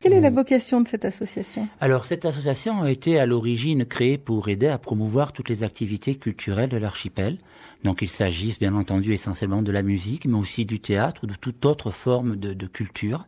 Quelle est la vocation de cette association? Alors, cette association a été à l'origine créée pour aider à promouvoir toutes les activités culturelles de l'archipel. Donc, il s'agisse bien entendu essentiellement de la musique, mais aussi du théâtre ou de toute autre forme de culture.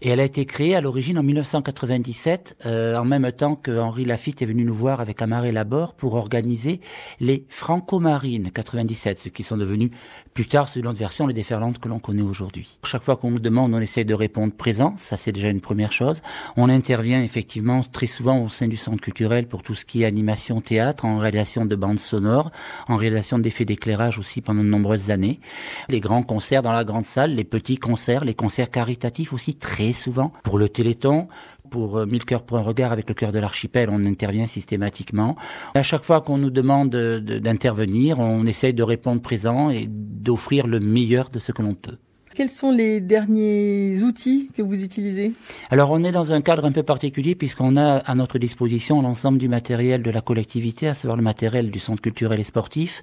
Et elle a été créée à l'origine en 1997, en même temps que Henri Laffitte est venu nous voir avec Amaré Laborde pour organiser les Franco-Marines 97, ce qui sont devenus plus tard, selon notre version, les déferlantes que l'on connaît aujourd'hui. Chaque fois qu'on nous demande, on essaie de répondre présent. Ça, c'est déjà une première chose. On intervient effectivement très souvent au sein du centre culturel pour tout ce qui est animation théâtre, en réalisation de bandes sonores, en réalisation d'effets d'éclairage aussi pendant de nombreuses années. Les grands concerts dans la grande salle, les petits concerts, les concerts caritatifs aussi très souvent. Pour le Téléthon, pour 1000 cœurs pour un regard avec le cœur de l'archipel, on intervient systématiquement. À chaque fois qu'on nous demande d'intervenir, on essaye de répondre présent et d'offrir le meilleur de ce que l'on peut. Quels sont les derniers outils que vous utilisez? Alors, on est dans un cadre un peu particulier puisqu'on a à notre disposition l'ensemble du matériel de la collectivité, à savoir le matériel du centre culturel et sportif.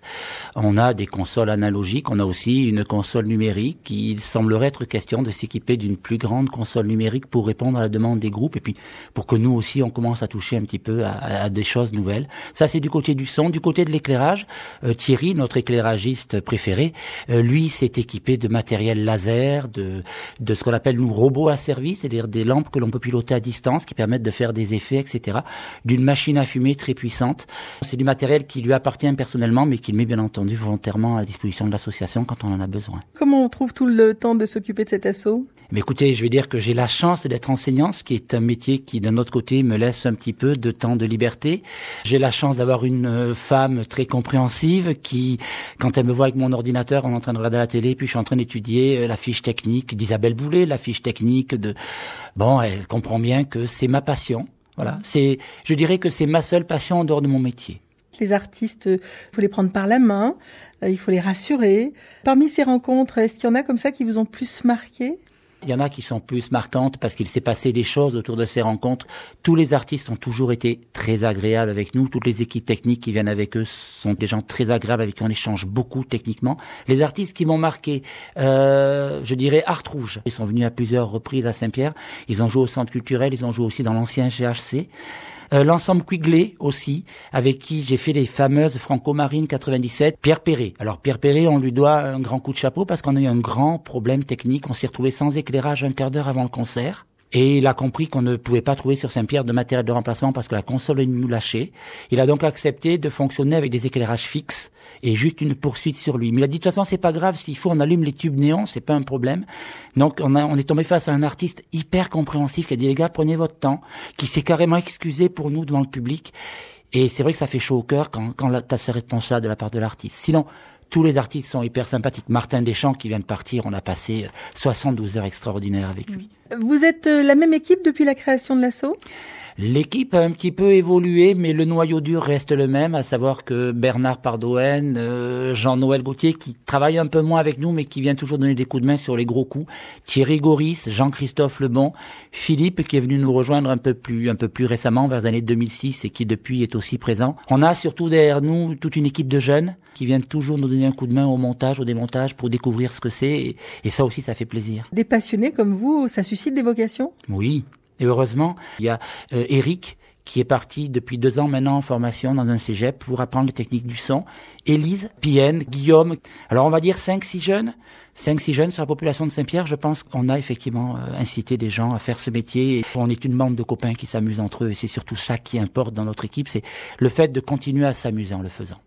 On a des consoles analogiques, on a aussi une console numérique. Il semblerait être question de s'équiper d'une plus grande console numérique pour répondre à la demande des groupes et puis pour que nous aussi, on commence à toucher un petit peu à des choses nouvelles. Ça, c'est du côté du son. Du côté de l'éclairage, Thierry, notre éclairagiste préféré, lui, s'est équipé de matériel laser, de ce qu'on appelle nous robots à service, c'est-à-dire des lampes que l'on peut piloter à distance qui permettent de faire des effets, etc. D'une machine à fumer très puissante. C'est du matériel qui lui appartient personnellement, mais qu'il met bien entendu volontairement à la disposition de l'association quand on en a besoin. Comment on trouve tout le temps de s'occuper de cet assaut? Mais écoutez, je vais dire que j'ai la chance d'être enseignant, ce qui est un métier qui, d'un autre côté, me laisse un petit peu de temps de liberté. J'ai la chance d'avoir une femme très compréhensive qui, quand elle me voit avec mon ordinateur, on est en train de regarder la télé, puis je suis en train d'étudier la fiche technique d'Isabelle Boulet, la fiche technique de... Bon, elle comprend bien que c'est ma passion. Voilà. Je dirais que c'est ma seule passion en dehors de mon métier. Les artistes, il faut les prendre par la main, il faut les rassurer. Parmi ces rencontres, est-ce qu'il y en a comme ça qui vous ont plus marqué? Il y en a qui sont plus marquantes parce qu'il s'est passé des choses autour de ces rencontres. Tous les artistes ont toujours été très agréables avec nous. Toutes les équipes techniques qui viennent avec eux sont des gens très agréables avec qui on échange beaucoup techniquement. Les artistes qui m'ont marqué, je dirais Art Rouge. Ils sont venus à plusieurs reprises à Saint-Pierre. Ils ont joué au centre culturel. Ils ont joué aussi dans l'ancien GHC. L'ensemble Quigley aussi, avec qui j'ai fait les fameuses Franco-Marines 97. Pierre Perret. Alors Pierre Perret, on lui doit un grand coup de chapeau parce qu'on a eu un grand problème technique. On s'est retrouvé sans éclairage un quart d'heure avant le concert. Et il a compris qu'on ne pouvait pas trouver sur Saint-Pierre de matériel de remplacement parce que la console nous lâchait. Il a donc accepté de fonctionner avec des éclairages fixes et juste une poursuite sur lui. Mais il a dit de toute façon c'est pas grave, s'il faut on allume les tubes néons, c'est pas un problème. Donc on est tombé face à un artiste hyper compréhensif qui a dit les gars prenez votre temps, qui s'est carrément excusé pour nous devant le public. Et c'est vrai que ça fait chaud au cœur quand t'as ces réponses-là de la part de l'artiste. Sinon, tous les artistes sont hyper sympathiques. Martin Deschamps qui vient de partir, on a passé 72 heures extraordinaires avec lui. Vous êtes la même équipe depuis la création de l'asso? L'équipe a un petit peu évolué, mais le noyau dur reste le même, à savoir que Bernard Pardoen, Jean-Noël Gauthier, qui travaille un peu moins avec nous, mais qui vient toujours donner des coups de main sur les gros coups, Thierry Goris, Jean-Christophe Lebon, Philippe, qui est venu nous rejoindre un peu plus récemment, vers les années 2006, et qui depuis est aussi présent. On a surtout derrière nous toute une équipe de jeunes qui viennent toujours nous donner un coup de main au montage, au démontage, pour découvrir ce que c'est, et ça aussi, ça fait plaisir. Des passionnés comme vous, ça suscite des vocations? Oui. Et heureusement, il y a Eric qui est parti depuis 2 ans maintenant en formation dans un cégep pour apprendre les techniques du son. Élise, Pienne, Guillaume. Alors on va dire 5-6 jeunes. 5-6 jeunes sur la population de Saint-Pierre. Je pense qu'on a effectivement incité des gens à faire ce métier. Et on est une bande de copains qui s'amusent entre eux et c'est surtout ça qui importe dans notre équipe. C'est le fait de continuer à s'amuser en le faisant.